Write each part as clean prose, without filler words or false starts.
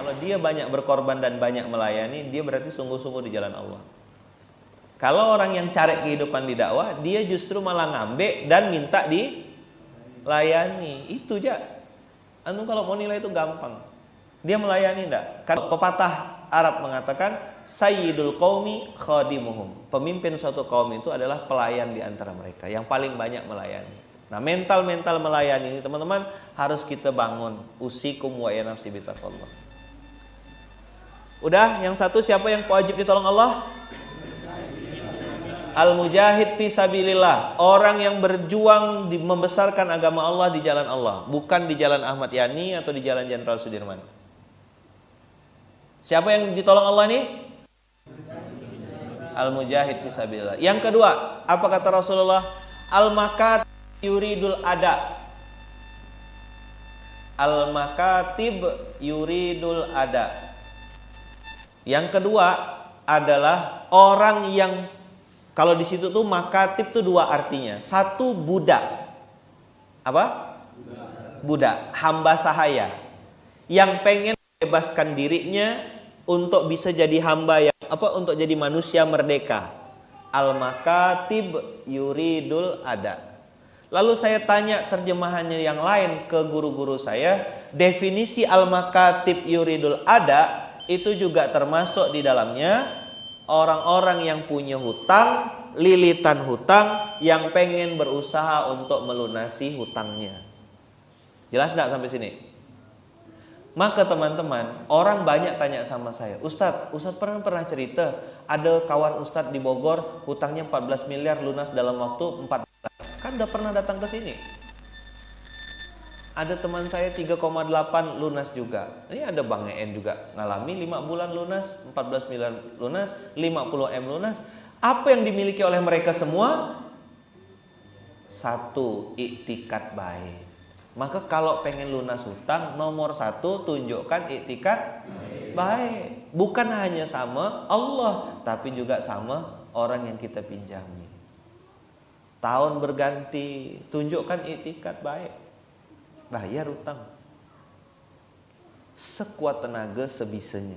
Kalau dia banyak berkorban dan banyak melayani, dia berarti sungguh-sungguh di jalan Allah. Kalau orang yang cari kehidupan di dakwah, dia justru malah ngambek dan minta dilayani. Itu aja. Kalau mau nilai itu gampang. Dia melayani enggak? Kalau pepatah Arab mengatakan sayyidul qaumi khadimuhum. Pemimpin suatu kaum itu adalah pelayan di antara mereka, yang paling banyak melayani. Nah, mental melayani ini teman-teman harus kita bangun. Usikum wa ya nafsi bitaqwallah. Udah, yang satu siapa yang wajib ditolong Allah? Al-mujahid fi sabilillah, orang yang berjuang membesarkan agama Allah di jalan Allah, bukan di jalan Ahmad Yani atau di jalan Jenderal Sudirman. Siapa yang ditolong Allah ini? Al-mujahid fi sabilillah. Yang kedua, apa kata Rasulullah? Al-makatib yuridul ada. Al-makatib yuridul ada. Yang kedua adalah orang yang, kalau di situ tuh makatib tuh dua artinya. Satu, budak. Apa? Budak, hamba sahaya yang pengen membebaskan dirinya untuk bisa jadi hamba yang untuk jadi manusia merdeka. Al-makatib yuridul ada. Lalu saya tanya terjemahannya yang lain ke guru-guru saya, definisi al-makatib yuridul ada itu juga termasuk di dalamnya orang-orang yang punya hutang, lilitan hutang, yang pengen berusaha untuk melunasi hutangnya. Jelas enggak sampai sini? Maka teman-teman, orang banyak tanya sama saya, Ustadz pernah cerita ada kawan Ustadz di Bogor hutangnya 14 miliar lunas dalam waktu 4 bulan. Kan udah pernah datang ke sini. Ada teman saya 3,8 lunas juga. Ini ada Bang En juga ngalami 5 bulan lunas, 14 miliar lunas, 50 M lunas. Apa yang dimiliki oleh mereka semua? Satu, iktikat baik. Maka kalau pengen lunas hutang, nomor satu, tunjukkan iktikat baik. Bukan hanya sama Allah, tapi juga sama orang yang kita pinjami. Tahun berganti, tunjukkan iktikat baik. Bayar hutang sekuat tenaga sebisanya.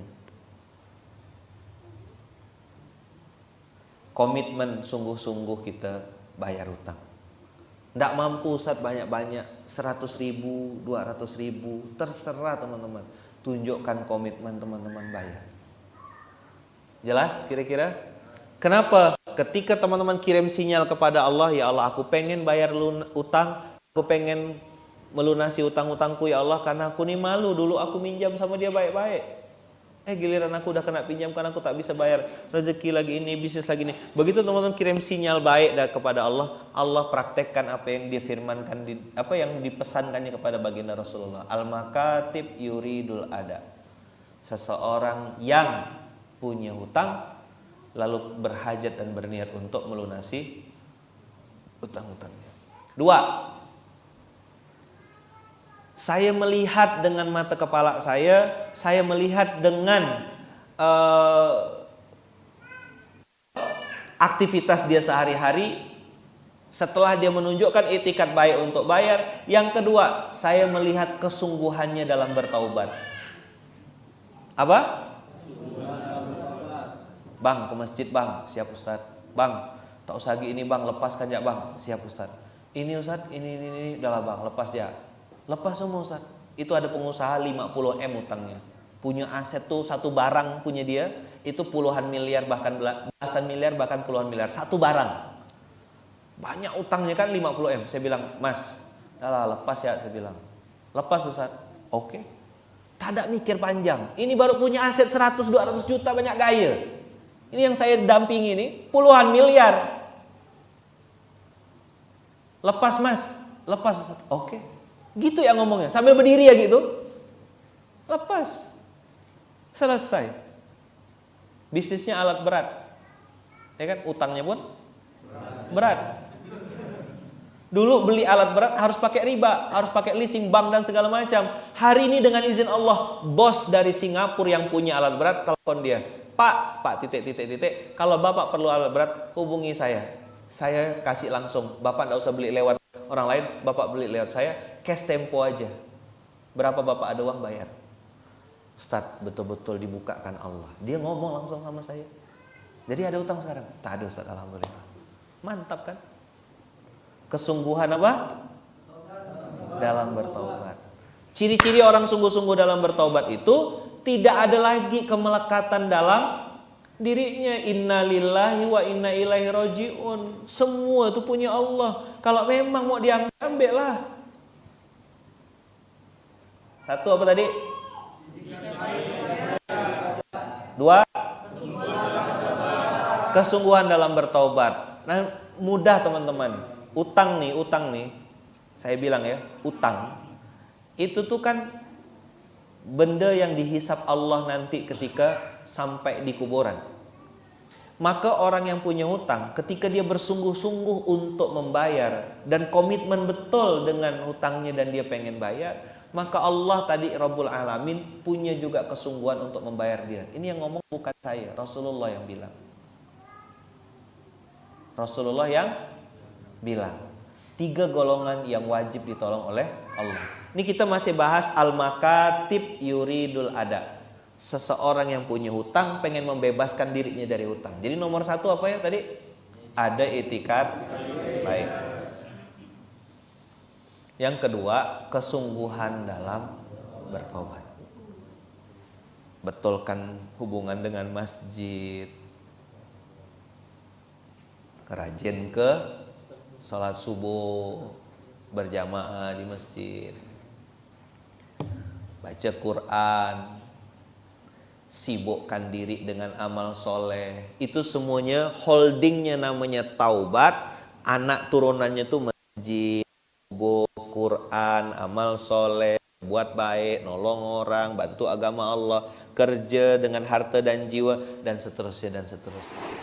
Komitmen sungguh-sungguh kita bayar hutang. Tidak mampu Ustaz banyak-banyak, 100 ribu, 200 ribu, terserah teman-teman. Tunjukkan komitmen teman-teman bayar. Jelas kira-kira? Kenapa? Ketika teman-teman kirim sinyal kepada Allah, ya Allah aku pengen bayar utang, aku pengen melunasi utang-utangku ya Allah, karena aku nih malu, dulu aku minjam sama dia baik-baik. Giliran aku udah kena pinjam karena aku tak bisa bayar, rezeki lagi ini, bisnis lagi ini. Begitu teman-teman kirim sinyal baik kepada Allah, Allah praktekkan apa yang difirmankan, apa yang dipesankannya kepada baginda Rasulullah. Al-makatib yuridul ada. Seseorang yang punya hutang lalu berhajat dan berniat untuk melunasi hutang-hutangnya. Dua, saya melihat dengan mata kepala saya melihat dengan aktivitas dia sehari-hari. Setelah dia menunjukkan itikat baik untuk bayar. Yang kedua, saya melihat kesungguhannya dalam bertaubat. Apa? Bang, ke masjid bang, siap Ustaz. Bang, tak usah gini bang, lepaskan ya bang, siap Ustaz. Ini Ustaz, ini, udahlah bang, lepas ya. Lepas semua Ustaz. Itu ada pengusaha 50 M utangnya. Punya aset tuh satu barang punya dia, itu puluhan miliar, bahkan belasan miliar, bahkan puluhan miliar. Satu barang. Banyak utangnya kan 50 M. Saya bilang, Mas, udahlah lepas ya, saya bilang. Lepas Ustaz. Oke. Tak ada mikir panjang. Ini baru punya aset 100-200 juta banyak gaya. Ini yang saya dampingi ini puluhan miliar. Lepas Mas. Lepas Ustaz. Oke. Gitu ya ngomongnya, sambil berdiri ya gitu. Lepas. Selesai. Bisnisnya alat berat. Ya kan, utangnya pun berat. Dulu beli alat berat harus pakai riba, harus pakai leasing bank dan segala macam. Hari ini dengan izin Allah, bos dari Singapura yang punya alat berat telepon dia. Pak, titik. Kalau Bapak perlu alat berat, hubungi saya. Saya kasih langsung. Bapak enggak usah beli lewat orang lain, Bapak beli lewat saya, cash tempo aja. Berapa Bapak ada uang bayar. Ustaz, betul-betul dibukakan Allah. Dia ngomong langsung sama saya. Jadi ada utang sekarang? Tak ada Ustaz, alhamdulillah. Mantap kan? Kesungguhan apa? Dalam bertobat. Ciri-ciri orang sungguh-sungguh dalam bertobat itu tidak ada lagi kemelekatan dalam dirinya. Inna lillahi wa inna ilaihi rajiun. Semua itu punya Allah. Kalau memang mau diambil, ambil lah. Satu apa tadi? Dua, kesungguhan dalam bertobat. Nah, mudah teman-teman. Utang nih, saya bilang ya, utang itu tuh kan benda yang dihisap Allah nanti ketika sampai di kuburan. Maka orang yang punya hutang, ketika dia bersungguh-sungguh untuk membayar dan komitmen betul dengan hutangnya dan dia pengen bayar, maka Allah tadi Rabbul Alamin punya juga kesungguhan untuk membayar dia. Ini yang ngomong bukan saya, Rasulullah yang bilang. Rasulullah yang bilang 3 golongan yang wajib ditolong oleh Allah. Ini kita masih bahas al-makatib yuridul ada. Seseorang yang punya hutang pengen membebaskan dirinya dari hutang. Jadi nomor 1 apa ya tadi? Ada itikad baik. Yang kedua, kesungguhan dalam bertobat. Betulkan hubungan dengan masjid. Rajin ke sholat subuh berjamaah di masjid. Baca Quran. Sibukkan diri dengan amal soleh. Itu semuanya holdingnya namanya taubat. Anak turunannya tuh masjid, Quran, amal soleh, buat baik, nolong orang, bantu agama Allah, kerja dengan harta dan jiwa, dan seterusnya dan seterusnya.